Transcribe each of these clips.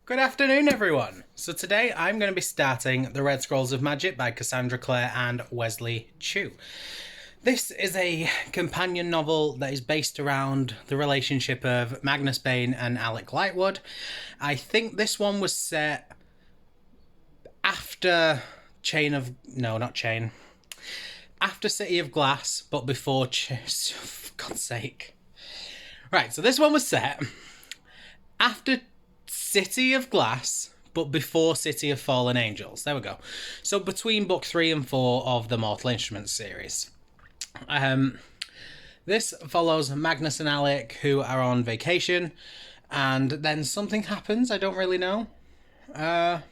Good afternoon, everyone. So today I'm going to be starting The Red Scrolls of Magic by Cassandra Clare and Wesley Chu. This is a companion novel that is based around the relationship of Magnus Bane and Alec Lightwood. I think this one was set after after City of Glass, but before for God's sake. Right, so this one was set after City of Glass, but before City of Fallen Angels. There we go. So between book 3 and 4 of the Mortal Instruments series. This follows Magnus and Alec, who are on vacation, and then something happens. I don't really know. There's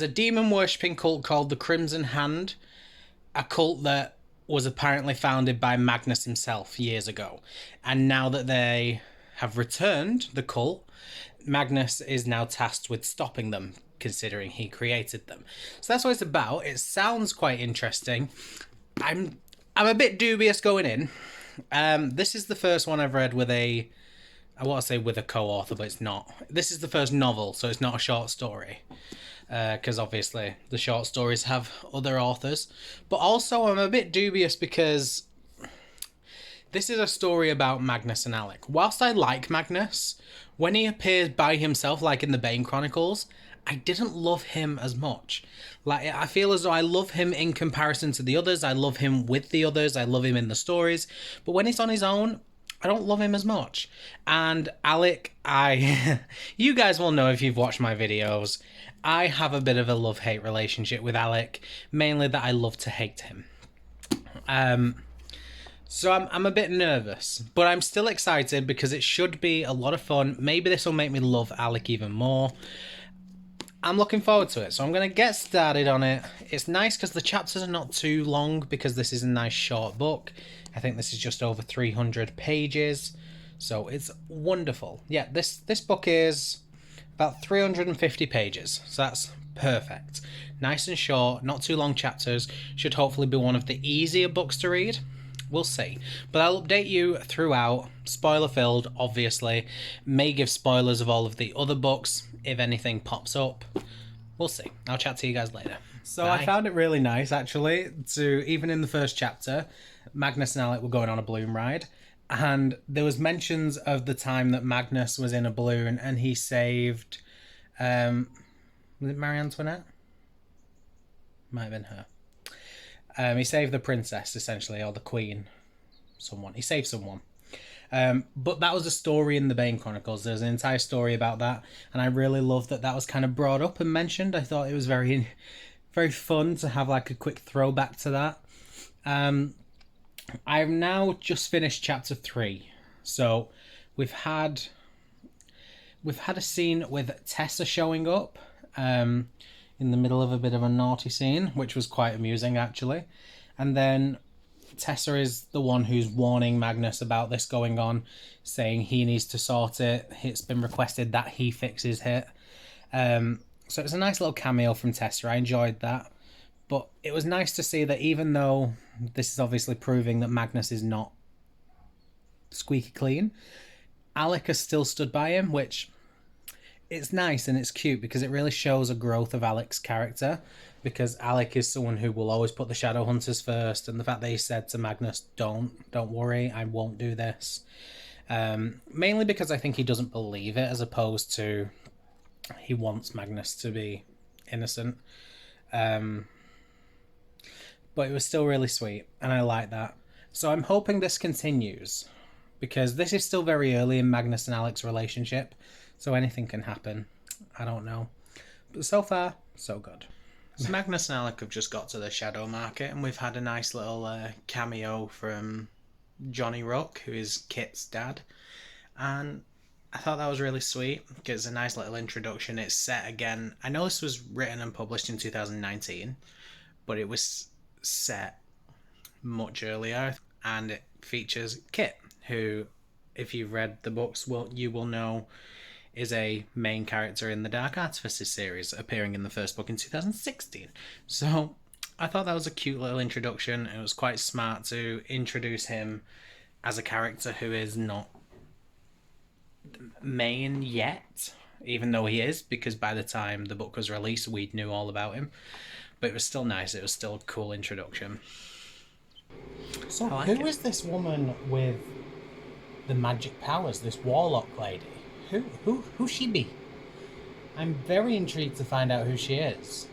a demon worshipping cult called the Crimson Hand, a cult that was apparently founded by Magnus himself years ago. And now that they have returned, the cult, Magnus is now tasked with stopping them, considering he created them. So that's what it's about. It sounds quite interesting. I'm a bit dubious going in. This is the first one I've read with I want to say with a co-author, but it's not. This is the first novel, so it's not a short story. Because obviously the short stories have other authors. But also I'm a bit dubious because this is a story about Magnus and Alec. Whilst I like Magnus, when he appears by himself, like in the Bane Chronicles, I didn't love him as much. Like, I feel as though I love him in comparison to the others. I love him with the others. I love him in the stories. But when he's on his own, I don't love him as much. And Alec, you guys will know if you've watched my videos, I have a bit of a love-hate relationship with Alec, mainly that I love to hate him. So I'm a bit nervous, but I'm still excited because it should be a lot of fun. Maybe this will make me love Alec even more. I'm looking forward to it, so I'm going to get started on it. It's nice because the chapters are not too long because this is a nice short book. I think this is just over 300 pages, so it's wonderful. Yeah, this book is about 350 pages, so that's perfect. Nice and short, not too long chapters. Should hopefully be one of the easier books to read. We'll see. But I'll update you throughout. Spoiler filled, obviously. May give spoilers of all of the other books if anything pops up. We'll see. I'll chat to you guys later. So bye. I found it really nice, actually, to, even in the first chapter, Magnus and Alec were going on a balloon ride. And there was mentions of the time that Magnus was in a balloon and he saved... was it Marie Antoinette? Might have been her. He saved the princess, essentially, or the queen. Someone. He saved someone. But that was a story in the Bane Chronicles. There's an entire story about that. And I really loved that was kind of brought up and mentioned. I thought it was very, very fun to have like a quick throwback to that. I've now just finished chapter 3. So we've had a scene with Tessa showing up. In the middle of a bit of a naughty scene, which was quite amusing, actually. And then Tessa is the one who's warning Magnus about this going on, saying he needs to sort it. It's been requested that he fixes it. So it was a nice little cameo from Tessa. I enjoyed that. But it was nice to see that even though this is obviously proving that Magnus is not squeaky clean, Alec has still stood by him, which... it's nice and it's cute because it really shows a growth of Alec's character, because Alec is someone who will always put the Shadowhunters first, and the fact that he said to Magnus, don't worry, I won't do this. Mainly because I think he doesn't believe it, as opposed to he wants Magnus to be innocent. But it was still really sweet, and I like that. So I'm hoping this continues, because this is still very early in Magnus and Alec's relationship. So anything can happen. I don't know. But so far, so good. So Magnus and Alec have just got to the Shadow Market, and we've had a nice little cameo from Johnny Rock, who is Kit's dad. And I thought that was really sweet. It's a nice little introduction. It's set again. I know this was written and published in 2019, but it was set much earlier. And it features Kit, who, if you've read the books, you will know... is a main character in the Dark Artifices series, appearing in the first book in 2016. So I thought that was a cute little introduction. It was quite smart to introduce him as a character who is not main yet. even though he is, because by the time the book was released, we knew all about him. But it was still nice. It was still a cool introduction. So, who is this woman with the magic powers? This warlock lady? Who she be? I'm very intrigued to find out who she is.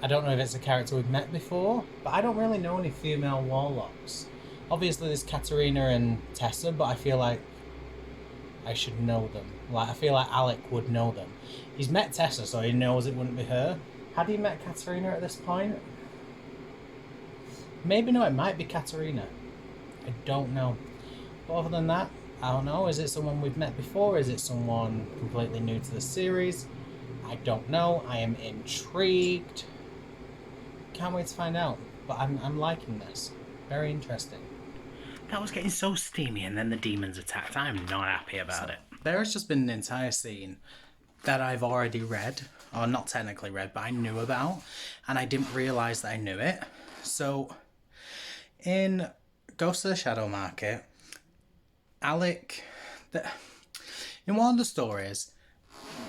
I don't know if it's a character we've met before, but I don't really know any female warlocks. Obviously, there's Katarina and Tessa, but I feel like I should know them. Like, I feel like Alec would know them. He's met Tessa, so he knows it wouldn't be her. Had he met Katarina at this point? Maybe no, it might be Katarina. I don't know. But other than that, I don't know. Is it someone we've met before? Is it someone completely new to the series? I don't know. I am intrigued. Can't wait to find out. But I'm liking this. Very interesting. That was getting so steamy, and then the demons attacked. I'm not happy about it. There has just been an entire scene that I've already read, or not technically read, but I knew about, and I didn't realise that I knew it. So, in Ghost of the Shadow Market, Alec, in one of the stories,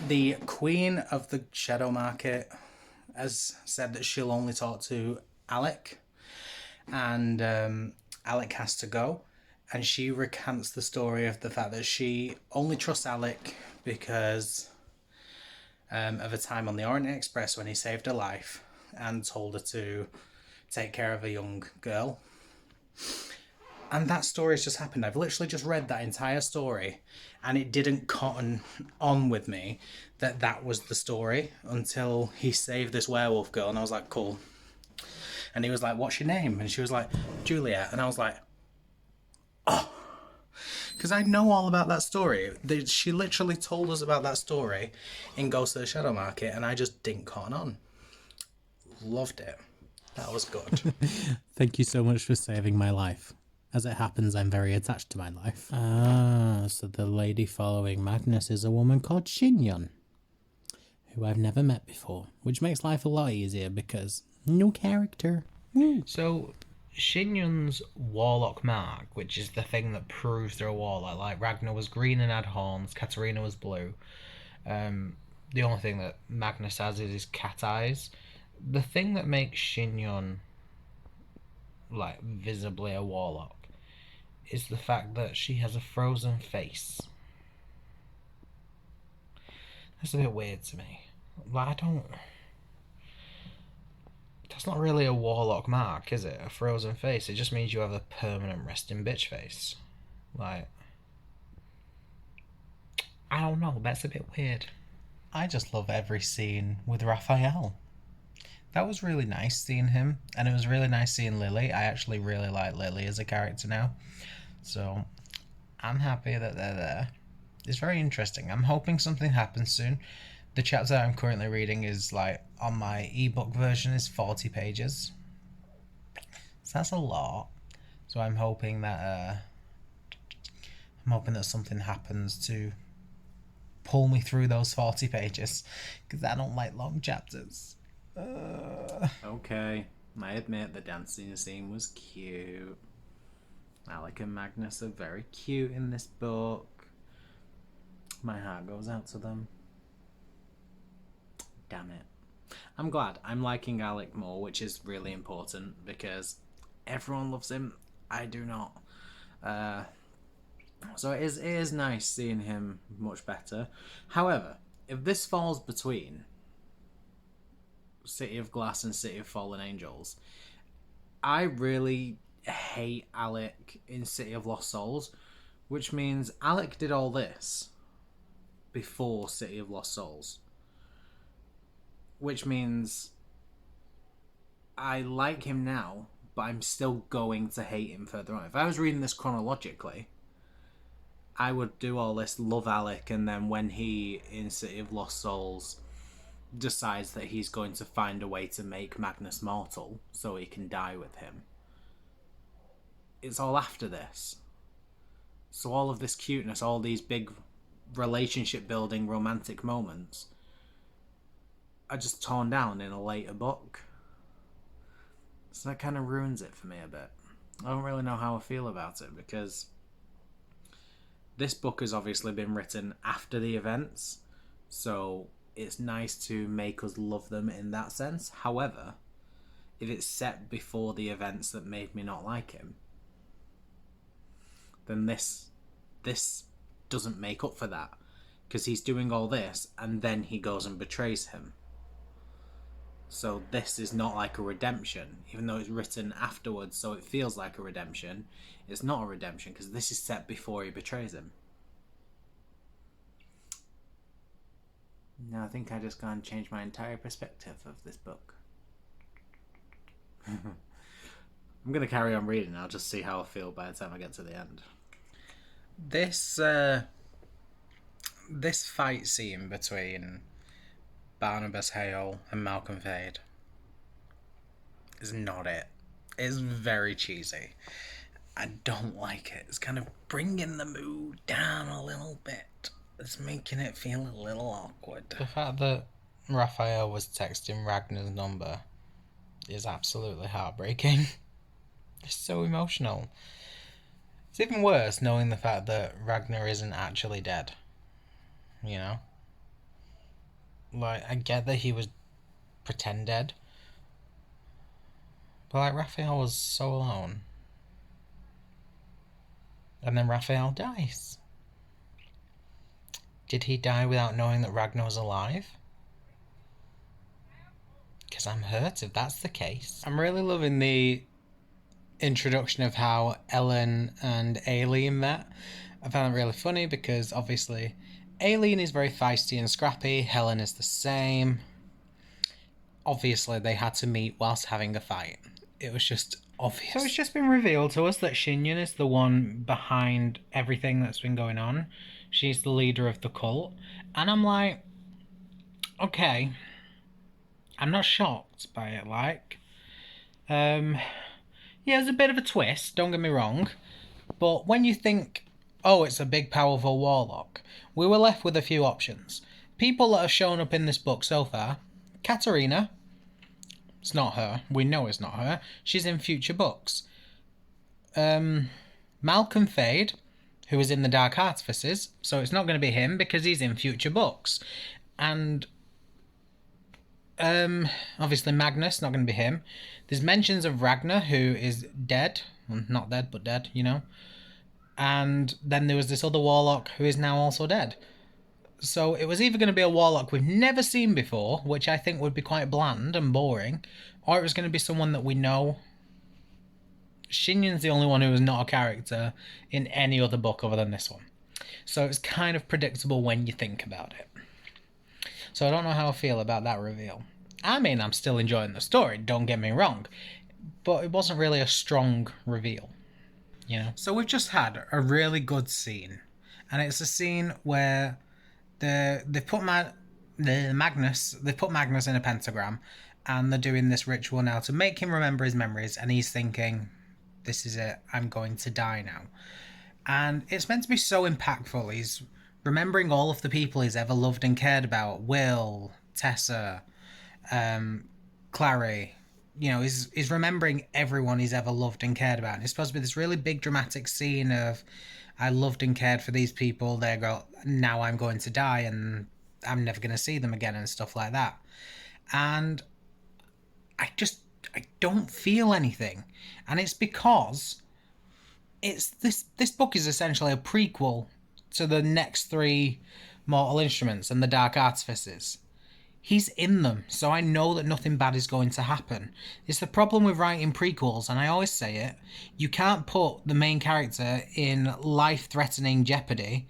the Queen of the Shadow Market has said that she'll only talk to Alec, and Alec has to go, and she recants the story of the fact that she only trusts Alec because of a time on the Orient Express when he saved her life and told her to take care of a young girl. And that story's just happened. I've literally just read that entire story, and it didn't cotton on with me that that was the story until he saved this werewolf girl, and I was like, cool. And he was like, what's your name? And she was like, Juliet. And I was like, oh. Because I know all about that story. She literally told us about that story in Ghost of the Shadow Market, and I just didn't cotton on. Loved it. That was good. Thank you so much for saving my life. As it happens, I'm very attached to my life. Ah, so the lady following Magnus is a woman called Shinyon, who I've never met before, which makes life a lot easier because no character. Woo. So, Shinyun's warlock mark, which is the thing that proves they're a warlock, like Ragnar was green and had horns, Katarina was blue. The only thing that Magnus has is his cat eyes. The thing that makes Shinyon like visibly a warlock is the fact that she has a frozen face. That's a bit weird to me. Like, that's not really a warlock mark, is it? A frozen face. It just means you have a permanent resting bitch face. Like, I don't know. That's a bit weird. I just love every scene with Raphael. That was really nice seeing him, and it was really nice seeing Lily. I actually really like Lily as a character now. So, I'm happy that they're there. It's very interesting. I'm hoping something happens soon. The chapter I'm currently reading is like on my ebook version is 40 pages. So that's a lot. So I'm hoping that something happens to pull me through those 40 pages, because I don't like long chapters. Okay, I admit the dancing scene was cute. Alec and Magnus are very cute in this book. My heart goes out to them. Damn it. I'm glad. I'm liking Alec more, which is really important because everyone loves him. I do not. So it is nice seeing him much better. However, if this falls between City of Glass and City of Fallen Angels, I really hate Alec in City of Lost Souls, which means Alec did all this before City of Lost Souls, which means I like him now, but I'm still going to hate him further on. If I was reading this chronologically, I would do all this, love Alec, and then when he, in City of Lost Souls, decides that he's going to find a way to make Magnus mortal so he can die with him, it's all after this. So all of this cuteness, all these big relationship building romantic moments are just torn down in a later book. So that kind of ruins it for me a bit. I don't really know how I feel about it, because this book has obviously been written after the events, So it's nice to make us love them in that sense. However, if it's set before the events that made me not like him, then this doesn't make up for that, because he's doing all this and then he goes and betrays him. So this is not like a redemption, even though it's written afterwards, so it feels like a redemption. It's not a redemption because this is set before he betrays him. No, I think I just gone and changed my entire perspective of this book. I'm going to carry on reading. I'll just see how I feel by the time I get to the end. This fight scene between Barnabas Hale and Malcolm Fade is not it. It's very cheesy. I don't like it. It's kind of bringing the mood down a little bit. It's making it feel a little awkward. The fact that Raphael was texting Ragnar's number is absolutely heartbreaking. It's so emotional. It's even worse knowing the fact that Ragnar isn't actually dead. You know? Like, I get that he was pretend dead. But, like, Raphael was so alone. And then Raphael dies. Did he die without knowing that Ragnar was alive? Because I'm hurt if that's the case. I'm really loving the introduction of how Ellen and Aileen met. I found it really funny because obviously Aileen is very feisty and scrappy. Helen is the same. Obviously they had to meet whilst having a fight. It was just obvious. So it's just been revealed to us that Shinyan is the one behind everything that's been going on. She's the leader of the cult. And I'm like, okay. I'm not shocked by it, like. Yeah, there's a bit of a twist, don't get me wrong. But when you think, oh, it's a big, powerful warlock, we were left with a few options. People that have shown up in this book so far. Katarina. It's not her. We know it's not her. She's in future books. Malcolm Fade, who is in the Dark Artifices, so it's not going to be him because he's in future books. And obviously Magnus, not going to be him. There's mentions of Ragnar, who is dead. Well, not dead, but dead, you know. And then there was this other warlock who is now also dead. So it was either going to be a warlock we've never seen before, which I think would be quite bland and boring, or it was going to be someone that we know. Shinyan's the only one who is not a character in any other book other than this one. So it's kind of predictable when you think about it. So I don't know how I feel about that reveal. I mean, I'm still enjoying the story, don't get me wrong, but it wasn't really a strong reveal, you know? So we've just had a really good scene, and it's a scene where they put Magnus in a pentagram, and they're doing this ritual now to make him remember his memories, and he's thinking, this is it, I'm going to die now. And it's meant to be so impactful. He's remembering all of the people he's ever loved and cared about. Will, Tessa, Clary. You know, he's remembering everyone he's ever loved and cared about. And it's supposed to be this really big dramatic scene of, I loved and cared for these people, now I'm going to die and I'm never going to see them again and stuff like that. And I don't feel anything. And it's because it's this book is essentially a prequel to the next 3 Mortal Instruments and the Dark Artifices. He's in them, so I know that nothing bad is going to happen. It's the problem with writing prequels, and I always say it, you can't put the main character in life-threatening jeopardy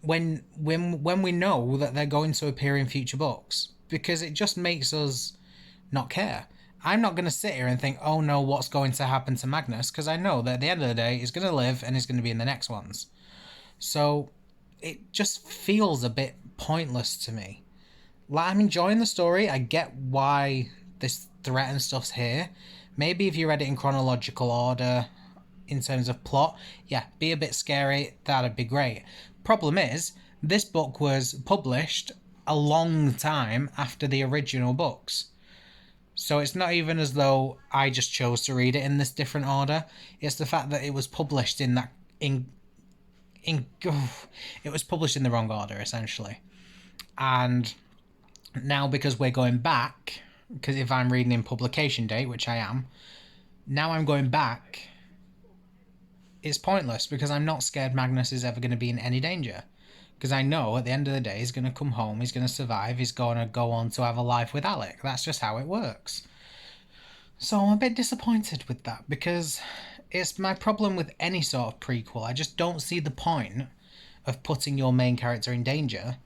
when we know that they're going to appear in future books, because it just makes us not care. I'm not going to sit here and think, oh no, what's going to happen to Magnus, because I know that at the end of the day, he's going to live and he's going to be in the next ones. So it just feels a bit pointless to me. Like, I'm enjoying the story. I get why this threat and stuff's here. Maybe if you read it in chronological order in terms of plot, yeah, be a bit scary, that'd be great. Problem is, this book was published a long time after the original books. So it's not even as though I just chose to read it in this different order. It's the fact that it was published it was published in the wrong order, essentially. And now, because we're going back, because if I'm reading in publication date, which I am, now I'm going back, it's pointless because I'm not scared Magnus is ever going to be in any danger. Because I know at the end of the day, he's going to come home, he's going to survive, he's going to go on to have a life with Alec. That's just how it works. So I'm a bit disappointed with that because it's my problem with any sort of prequel. I just don't see the point of putting your main character in danger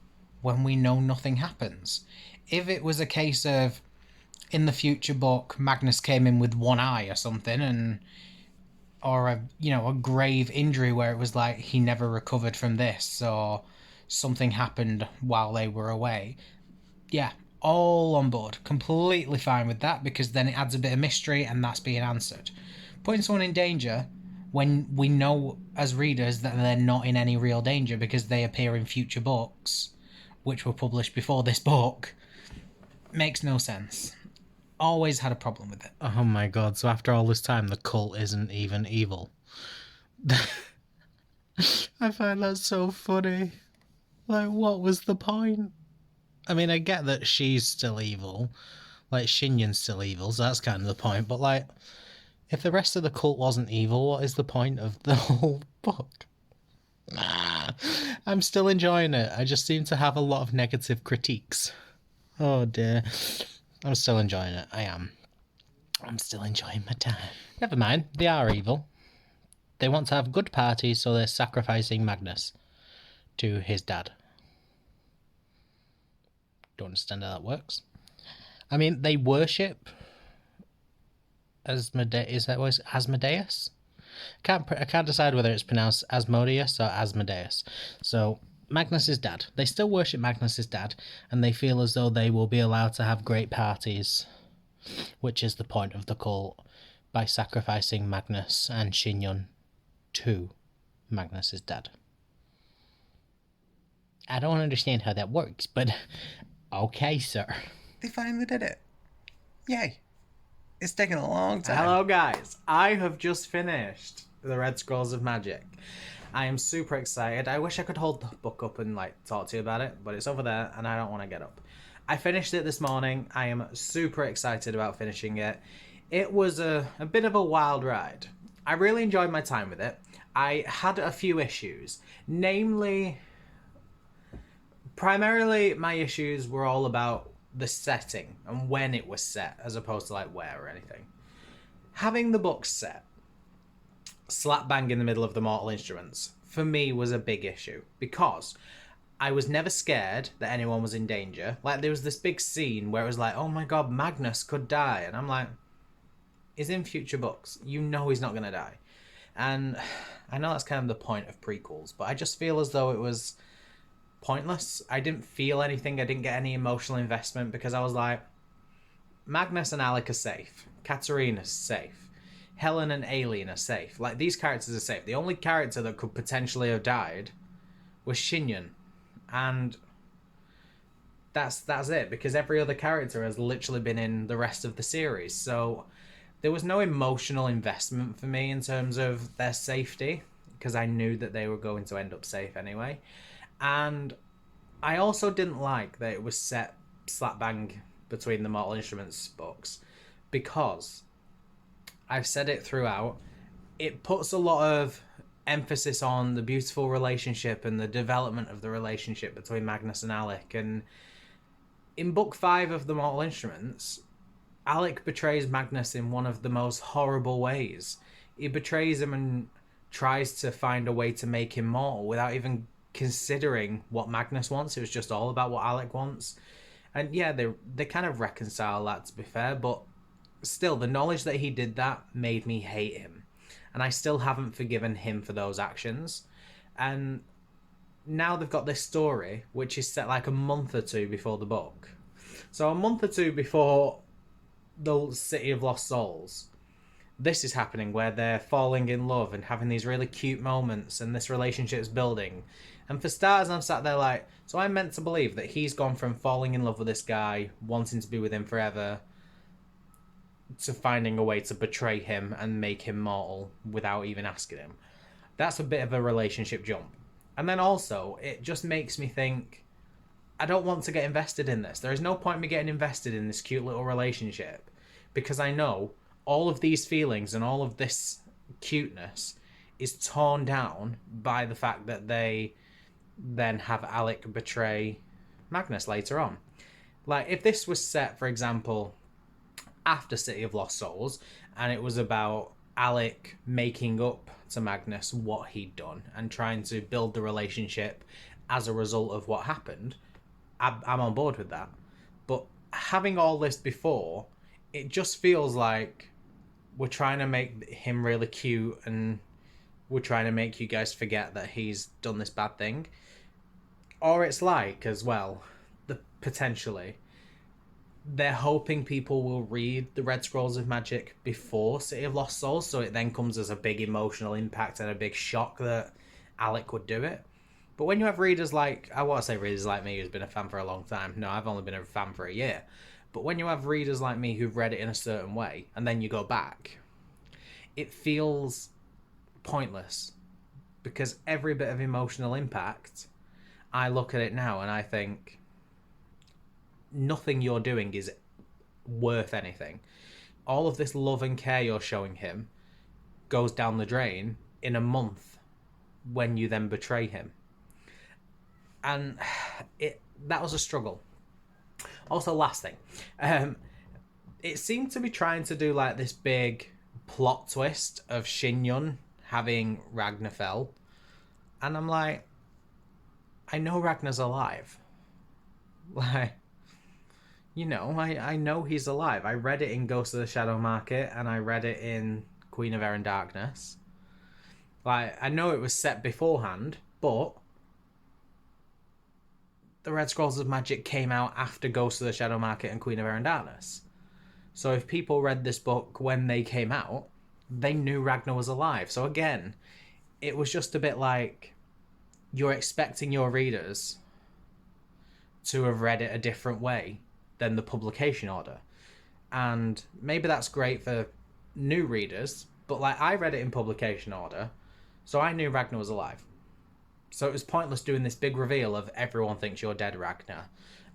when we know nothing happens. If it was a case of in the future book Magnus came in with one eye or something, and or a grave injury where it was like he never recovered from this, or something happened while they were away, yeah, all on board, completely fine with that, because then it adds a bit of mystery and that's being answered. Putting someone in danger when we know as readers that they're not in any real danger because they appear in future books which were published before this book makes no sense. Always had a problem with it. Oh my god, so after all this time, the cult isn't even evil. I find that so funny. Like, what was the point? I mean, I get that she's still evil. Like, Shinyun's still evil, so that's kind of the point. But, like, if the rest of the cult wasn't evil, what is the point of the whole book? I'm still enjoying it. I just seem to have a lot of negative critiques. Oh dear. I'm still enjoying it. I am. I'm still enjoying my time. Never mind. They are evil. They want to have good parties, so they're sacrificing Magnus to his dad. Don't understand how that works. I mean, they worship Asmodeus. Is that was Asmodeus? I can't decide whether it's pronounced Asmodeus or Asmodeus. So Magnus's dad. They still worship Magnus's dad, and they feel as though they will be allowed to have great parties, which is the point of the cult, by sacrificing Magnus and Shinyun to Magnus's dad. I don't understand how that works, but okay, sir. They finally did it. Yay. It's taken a long time. Hello guys, I have just finished The Red Scrolls of Magic. I am super excited. I wish I could hold the book up and talk to you about it, but it's over there and I don't want to get up. I finished it this morning. I am super excited about finishing it. It was a bit of a wild ride. I really enjoyed my time with it. I had a few issues. Namely, primarily my issues were all about the setting and when it was set, as opposed to where or anything. Having the book set slap bang in the middle of the Mortal Instruments for me was a big issue, because I was never scared that anyone was in danger. There was this big scene where it was oh my god, Magnus could die, and I'm like, he's in future books, you know he's not gonna die. And I know that's kind of the point of prequels, but I just feel as though it was pointless. I didn't feel anything. I didn't get any emotional investment, because I was like, Magnus and Alec are safe. Katarina's safe. Helen and Alien are safe. These characters are safe. The only character that could potentially have died was Shinyun. And that's it, because every other character has literally been in the rest of the series. So there was no emotional investment for me in terms of their safety, because I knew that they were going to end up safe anyway. And I also didn't like that it was set slap bang between the Mortal Instruments books, because I've said it throughout, it puts a lot of emphasis on the beautiful relationship and the development of the relationship between Magnus and Alec. And in book 5 of the Mortal Instruments, Alec betrays Magnus in one of the most horrible ways. He betrays him and tries to find a way to make him mortal without even considering what Magnus wants. It was just all about what Alec wants. And yeah, they kind of reconcile that, to be fair, but still, the knowledge that he did that made me hate him. And I still haven't forgiven him for those actions. And now they've got this story, which is set a month or two before the book. So a month or two before the City of Lost Souls, this is happening, where they're falling in love and having these really cute moments, and this relationship's building. And for starters, I'm sat there so I'm meant to believe that he's gone from falling in love with this guy, wanting to be with him forever, to finding a way to betray him and make him mortal without even asking him. That's a bit of a relationship jump. And then also, it just makes me think, I don't want to get invested in this. There is no point in me getting invested in this cute little relationship because I know all of these feelings and all of this cuteness is torn down by the fact that they then have Alec betray Magnus later on. Like, if this was set, for example, after City of Lost Souls, and it was about Alec making up to Magnus what he'd done and trying to build the relationship as a result of what happened, I'm on board with that. But having all this before, it just feels like we're trying to make him really cute and we're trying to make you guys forget that he's done this bad thing. Or it's like, as well, potentially, they're hoping people will read the Red Scrolls of Magic before City of Lost Souls, so it then comes as a big emotional impact and a big shock that Alec would do it. But when you have readers like, I want to say readers like me who's been a fan for a long time. No, I've only been a fan for a year. But when you have readers like me who've read it in a certain way, and then you go back, it feels pointless. Because every bit of emotional impact, I look at it now and I think, nothing you're doing is worth anything. All of this love and care you're showing him goes down the drain in a month when you then betray him. And that was a struggle. Also, last thing, it seemed to be trying to do like this big plot twist of Shin-Yun having Ragnarfell, and I'm like, I know Ragnar's alive. Like, you know, I know he's alive. I read it in Ghost of the Shadow Market, and I read it in Queen of Air and Darkness. Like, I know it was set beforehand, but the Red Scrolls of Magic came out after Ghost of the Shadow Market and Queen of Air and Darkness. So if people read this book when they came out, they knew Ragnar was alive. So again, it was just a bit like, you're expecting your readers to have read it a different way than the publication order. And maybe that's great for new readers, but like, I read it in publication order, so I knew Ragnar was alive. So it was pointless doing this big reveal of everyone thinks you're dead, Ragnar.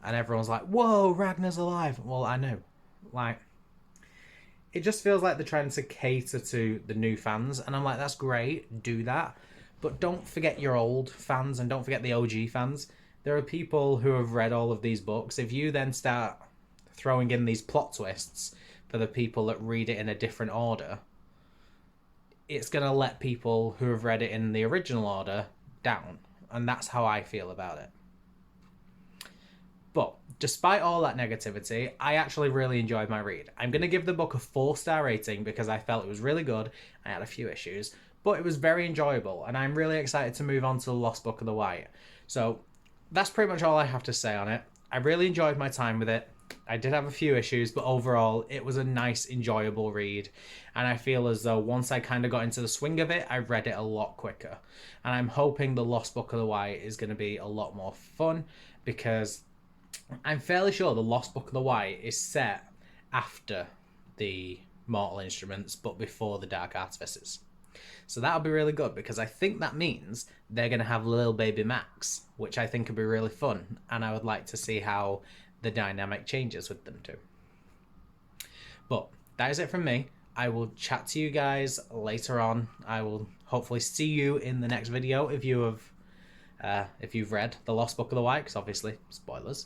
And everyone's like, whoa, Ragnar's alive. Well, I know. Like, it just feels like they're trying to cater to the new fans. And I'm like, that's great, do that. But don't forget your old fans and don't forget the OG fans. There are people who have read all of these books. If you then start throwing in these plot twists for the people that read it in a different order, it's going to let people who have read it in the original order down. And that's how I feel about it. But despite all that negativity, I actually really enjoyed my read. I'm going to give the book a 4-star rating because I felt it was really good. I had a few issues, but it was very enjoyable. And I'm really excited to move on to The Lost Book of the White. So that's pretty much all I have to say on it. I really enjoyed my time with it. I did have a few issues, but overall, it was a nice, enjoyable read. And I feel as though once I kind of got into the swing of it, I read it a lot quicker. And I'm hoping The Lost Book of the White is going to be a lot more fun, because I'm fairly sure The Lost Book of the White is set after the Mortal Instruments, but before the Dark Artifices. So that'll be really good, because I think that means they're going to have little baby Max, which I think would be really fun. And I would like to see how the dynamic changes with them too. But that is it from me. I will chat to you guys later on. I will hopefully see you in the next video if you've read The Lost Book of the White, because obviously spoilers.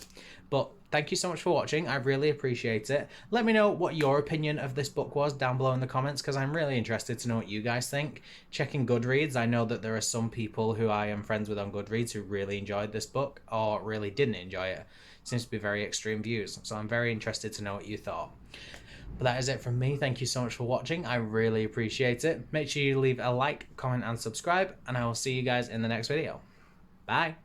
But thank you so much for watching. I really appreciate it. Let me know what your opinion of this book was down below in the comments, because I'm really interested to know what you guys think. Checking Goodreads, I know that there are some people who I am friends with on Goodreads who really enjoyed this book or really didn't enjoy it. Seems to be very extreme views, so I'm very interested to know what you thought. But that is it from me. Thank you so much for watching. I really appreciate it. Make sure you leave a like, comment, and subscribe, and I will see you guys in the next video. Bye.